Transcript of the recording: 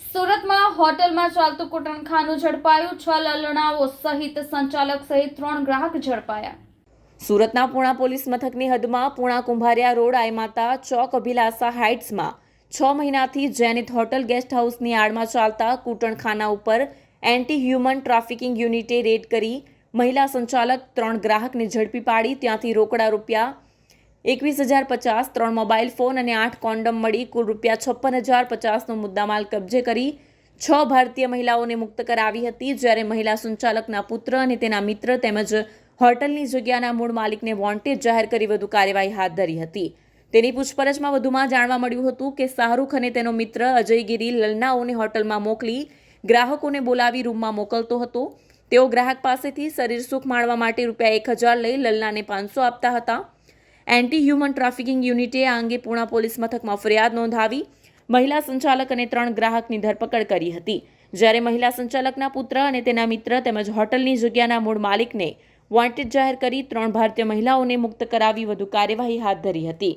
સુરતમાં હોટલમાં ચાલતું કૂટણખાનું ઝડપાયું. 6 લલણાઓ સહિત સંચાલક સહિત 3 ગ્રાહક ઝડપાયા. સુરતના પૂણા પોલીસ મથકની હદમાં પૂણા કુંભારિયા રોડ આઈમાતા ચોક અભિલાષા હાઇટ્સમાં 6 મહિનાથી જેનિથ હોટલ ગેસ્ટ હાઉસની આડમાં ચાલતા કૂટણખાના ઉપર એન્ટી હ્યુમન ટ્રાફિકિંગ યુનિટે રેડ કરી મહિલા સંચાલક 3 ગ્રાહકને ઝડપી પાડી ત્યાંથી રોકડા રૂપિયા 21,050, 3 મોબાઈલ ફોન અને 8 કોન્ડમ મળી કુલ રૂપિયા 56,050નો મુદ્દામાલ કબજે કરી 6 ભારતીય મહિલાઓને મુક્ત કરાવી હતી. જ્યારે મહિલા સંચાલકના પુત્ર અને તેના મિત્ર તેમજ હોટલની જગ્યાના મૂળ માલિકને વોન્ટેડ જાહેર કરી વધુ કાર્યવાહી હાથ ધરી હતી. તેની પૂછપરછમાં વધુમાં જાણવા મળ્યું હતું કે શાહરૂખ અને તેનો મિત્ર અજયગીરી લલનાઓને હોટલમાં મોકલી ગ્રાહકોને બોલાવી રૂમમાં મોકલતો હતો. તેઓ ગ્રાહક પાસેથી શરીર સુખ માણવા માટે રૂપિયા 1,000 લઈ લલનાને 500 આપતા હતા. એન્ટી હ્યુમન ટ્રાફિકિંગ યુનિટે આ અંગે પૂણા પોલીસ મથકમાં ફરિયાદ નોંધાવી મહિલા સંચાલક અને 3 ગ્રાહકની ધરપકડ કરી હતી. જ્યારે મહિલા સંચાલકના પુત્ર અને તેના મિત્ર તેમજ હોટલની જગ્યાના મૂળ માલિકને વોન્ટેડ જાહેર કરી 3 ભારતીય મહિલાઓને મુક્ત કરાવી વધુ કાર્યવાહી હાથ ધરી હતી.